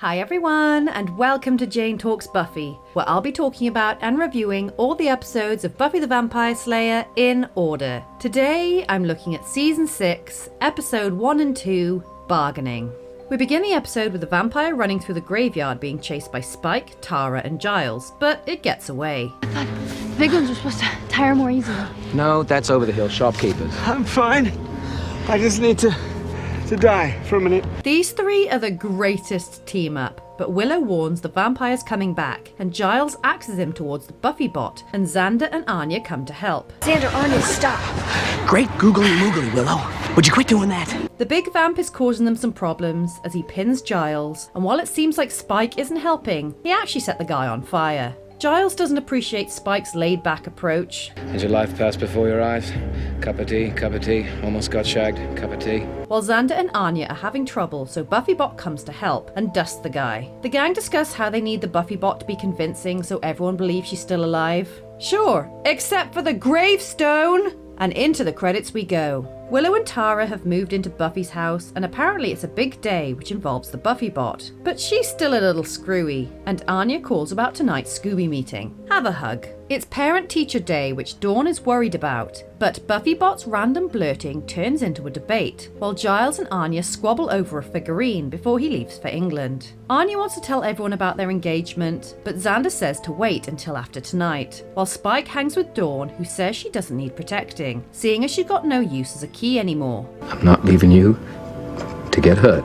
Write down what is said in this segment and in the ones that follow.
Hi everyone, and welcome to Jane Talks Buffy, where I'll be talking about and reviewing all the episodes of Buffy the Vampire Slayer in order. Today, I'm looking at Season 6, Episode 1 and 2, Bargaining. We begin the episode with the vampire running through the graveyard being chased by Spike, Tara, and Giles, but it gets away. I thought the big ones were supposed to tire more easily. No, that's over the hill, shopkeepers. I'm fine. I just need to die for a minute. These three are the greatest team up, but Willow warns the vampire's coming back, and Giles axes him towards the Buffy Bot, and Xander and Anya come to help. Xander, Anya, stop. Great googly moogly, Willow. Would you quit doing that? The big vamp is causing them some problems as he pins Giles, and while it seems like Spike isn't helping, he actually set the guy on fire. Giles doesn't appreciate Spike's laid-back approach. Has your life passed before your eyes? Cup of tea, almost got shagged, cup of tea. While Xander and Anya are having trouble, so Buffy Bot comes to help and dusts the guy. The gang discuss how they need the Buffy Bot to be convincing so everyone believes she's still alive. Sure, except for the gravestone! And into the credits we go. Willow and Tara have moved into Buffy's house, and apparently it's a big day which involves the Buffy Bot. But she's still a little screwy, and Anya calls about tonight's Scooby meeting. Have a hug. It's Parent-Teacher Day, which Dawn is worried about, but Buffy Bot's random blurting turns into a debate, while Giles and Anya squabble over a figurine before he leaves for England. Anya wants to tell everyone about their engagement, but Xander says to wait until after tonight, while Spike hangs with Dawn, who says she doesn't need protecting, seeing as she got no use as a key anymore. I'm not leaving you to get hurt.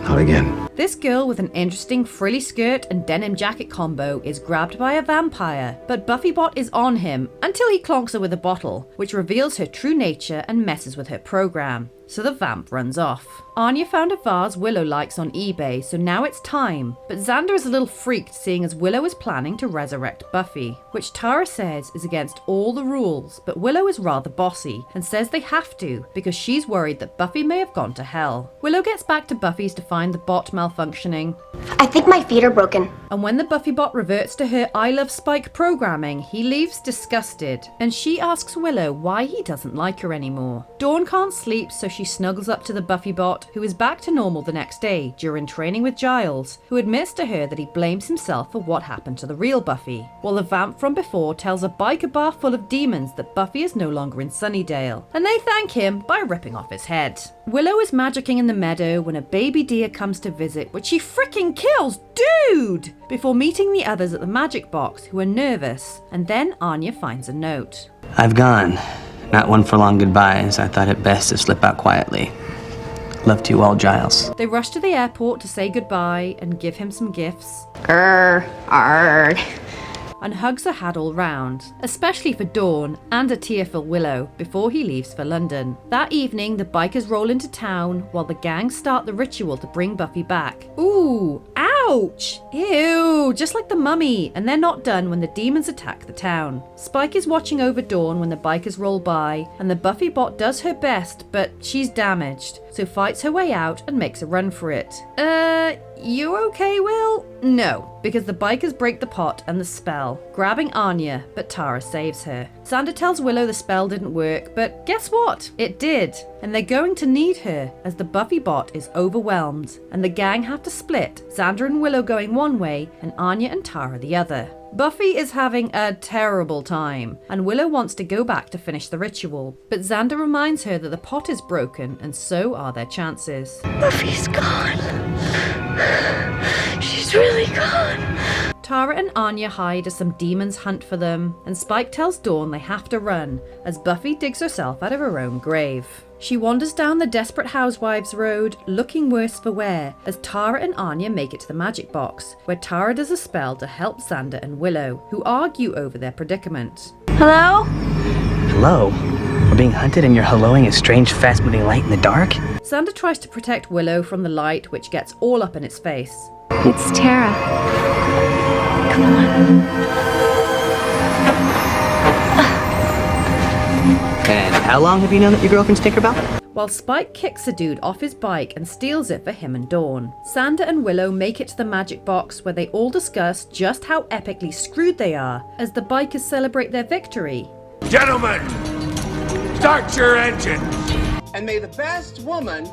Not again. This girl with an interesting frilly skirt and denim jacket combo is grabbed by a vampire, but Buffy Bot is on him until he clonks her with a bottle, which reveals her true nature and messes with her program. So the vamp runs off. Anya found a vase Willow likes on eBay, so now it's time. But Xander is a little freaked seeing as Willow is planning to resurrect Buffy, which Tara says is against all the rules, but Willow is rather bossy and says they have to because she's worried that Buffy may have gone to hell. Willow gets back to Buffy's to find the bot malfunctioning. I think my feet are broken. And when the Buffy Bot reverts to her I Love Spike programming, he leaves disgusted, and she asks Willow why he doesn't like her anymore. Dawn can't sleep, so she snuggles up to the Buffy Bot, who is back to normal the next day during training with Giles, who admits to her that he blames himself for what happened to the real Buffy, while the vamp from before tells a biker bar full of demons that Buffy is no longer in Sunnydale, and they thank him by ripping off his head. Willow is magicking in the meadow when a baby deer comes to visit, which she freaking kills, dude! Before meeting the others at the magic box, who are nervous, and then Anya finds a note. I've gone. Not one for long goodbyes. I thought it best to slip out quietly. Love to you all, Giles. They rush to the airport to say goodbye and give him some gifts. And hugs are had all round, especially for Dawn and a tearful Willow before he leaves for London. That evening, the bikers roll into town while the gang start the ritual to bring Buffy back. Ooh, ouch! Ew, just like the mummy, and they're not done when the demons attack the town. Spike is watching over Dawn when the bikers roll by, and the Buffy Bot does her best, but she's damaged, so fights her way out and makes a run for it. You okay, Will? No, because the bikers break the pot and the spell, grabbing Anya, but Tara saves her. Xander tells Willow the spell didn't work, but guess what? It did. And they're going to need her, as the Buffy Bot is overwhelmed, and the gang have to split, Xander and Willow going one way, and Anya and Tara the other. Buffy is having a terrible time, and Willow wants to go back to finish the ritual, but Xander reminds her that the pot is broken, and so are their chances. Buffy's gone. She's really gone. Tara and Anya hide as some demons hunt for them, and Spike tells Dawn they have to run, as Buffy digs herself out of her own grave. She wanders down the Desperate Housewives road, looking worse for wear, as Tara and Anya make it to the magic box, where Tara does a spell to help Xander and Willow, who argue over their predicament. Hello? Hello? We're being hunted and you're helloing a strange, fast-moving light in the dark? Xander tries to protect Willow from the light, which gets all up in its face. It's Tara. Come on. And how long have you known that your girlfriend's Tinkerbell? While Spike kicks a dude off his bike and steals it for him and Dawn. Xander and Willow make it to the magic box where they all discuss just how epically screwed they are as the bikers celebrate their victory. Gentlemen, start your engines. And may the best woman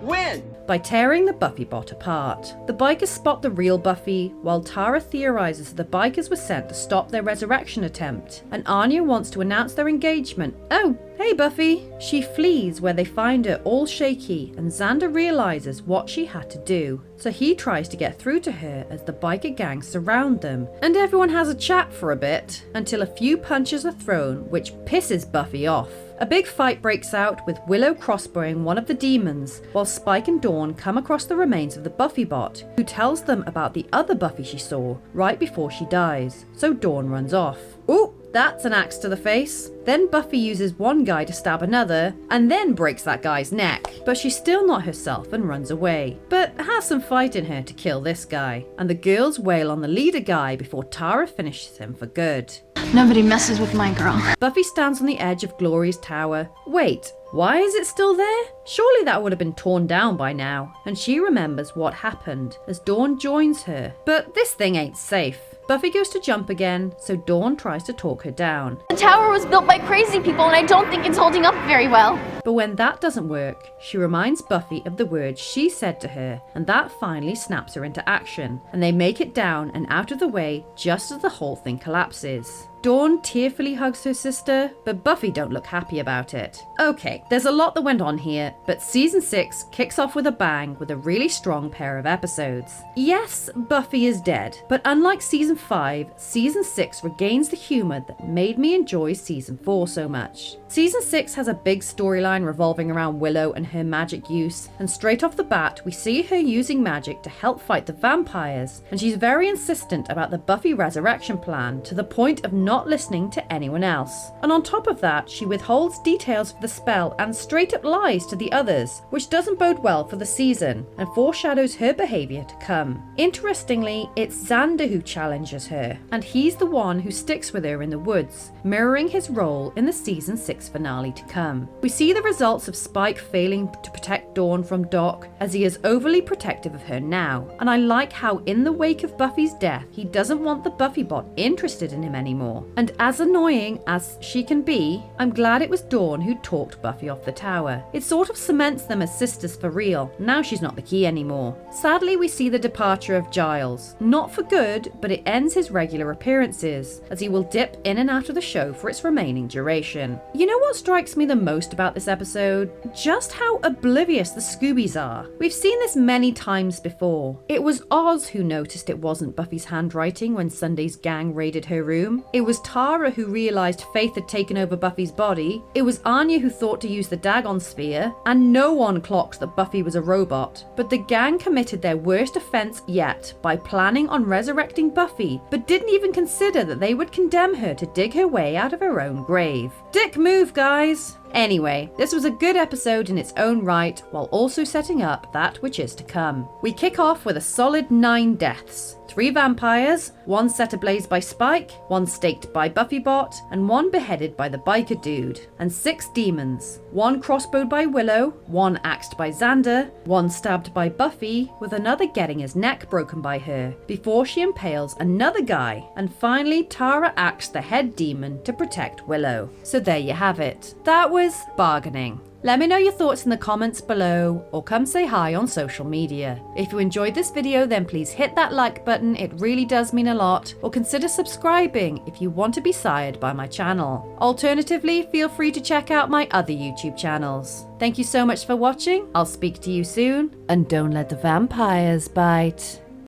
win. by tearing the Buffy Bot apart. The bikers spot the real Buffy, while Tara theorizes that the bikers were sent to stop their resurrection attempt, and Anya wants to announce their engagement. Oh, hey Buffy! She flees where they find her all shaky, and Xander realizes what she had to do. So he tries to get through to her as the biker gang surround them, and everyone has a chat for a bit, until a few punches are thrown, which pisses Buffy off. A big fight breaks out with Willow crossbowing one of the demons, while Spike and Dawn come across the remains of the Buffy Bot, who tells them about the other Buffy she saw right before she dies. So Dawn runs off. Ooh! That's an axe to the face. Then Buffy uses one guy to stab another, and then breaks that guy's neck. But she's still not herself and runs away. But has some fight in her to kill this guy. And the girls wail on the leader guy before Tara finishes him for good. Nobody messes with my girl. Buffy stands on the edge of Glory's tower. Wait, why is it still there? Surely that would have been torn down by now. And she remembers what happened as Dawn joins her. But this thing ain't safe. Buffy goes to jump again, so Dawn tries to talk her down. The tower was built by crazy people and I don't think it's holding up very well. But when that doesn't work, she reminds Buffy of the words she said to her, and that finally snaps her into action, and they make it down and out of the way just as the whole thing collapses. Dawn tearfully hugs her sister, but Buffy don't look happy about it. Okay, there's a lot that went on here, but season 6 kicks off with a bang with a really strong pair of episodes. Yes, Buffy is dead, but unlike season 5, season 6 regains the humour that made me enjoy season 4 so much. Season 6 has a big storyline revolving around Willow and her magic use, and straight off the bat we see her using magic to help fight the vampires, and she's very insistent about the Buffy resurrection plan to the point of not listening to anyone else. And on top of that, she withholds details of the spell and straight up lies to the others, which doesn't bode well for the season and foreshadows her behaviour to come. Interestingly, it's Xander who challenges her, and he's the one who sticks with her in the woods, mirroring his role in the season 6 finale to come. We see the results of Spike failing to protect Dawn from Doc, as he is overly protective of her now, and I like how in the wake of Buffy's death, he doesn't want the Buffy Bot interested in him anymore. And as annoying as she can be, I'm glad it was Dawn who talked Buffy off the tower. It sort of cements them as sisters for real. Now she's not the key anymore. Sadly, we see the departure of Giles. Not for good, but it ends his regular appearances, as he will dip in and out of the show for its remaining duration. You know what strikes me the most about this episode? Just how oblivious the Scoobies are. We've seen this many times before. It was Oz who noticed it wasn't Buffy's handwriting when Sunday's gang raided her room. It was Tara who realised Faith had taken over Buffy's body. It was Anya who thought to use the Dagon sphere. And no one clocked that Buffy was a robot. But the gang committed their worst offence yet by planning on resurrecting Buffy, but didn't even consider that they would condemn her to dig her way out of her own grave. Dick move, guys! Anyway, this was a good episode in its own right, while also setting up that which is to come. We kick off with a solid 9 deaths. 3 vampires, 1 set ablaze by Spike, 1 staked by Buffy Bot, and 1 beheaded by the biker dude, and 6 demons. 1 crossbowed by Willow, 1 axed by Xander, 1 stabbed by Buffy, with another getting his neck broken by her, before she impales another guy, and finally Tara axed the head demon to protect Willow. So there you have it. That was bargaining. Let me know your thoughts in the comments below, or come say hi on social media. If you enjoyed this video, then please hit that like button, it really does mean a lot, or consider subscribing if you want to be sired by my channel. Alternatively, feel free to check out my other YouTube channels. Thank you so much for watching, I'll speak to you soon, and don't let the vampires bite.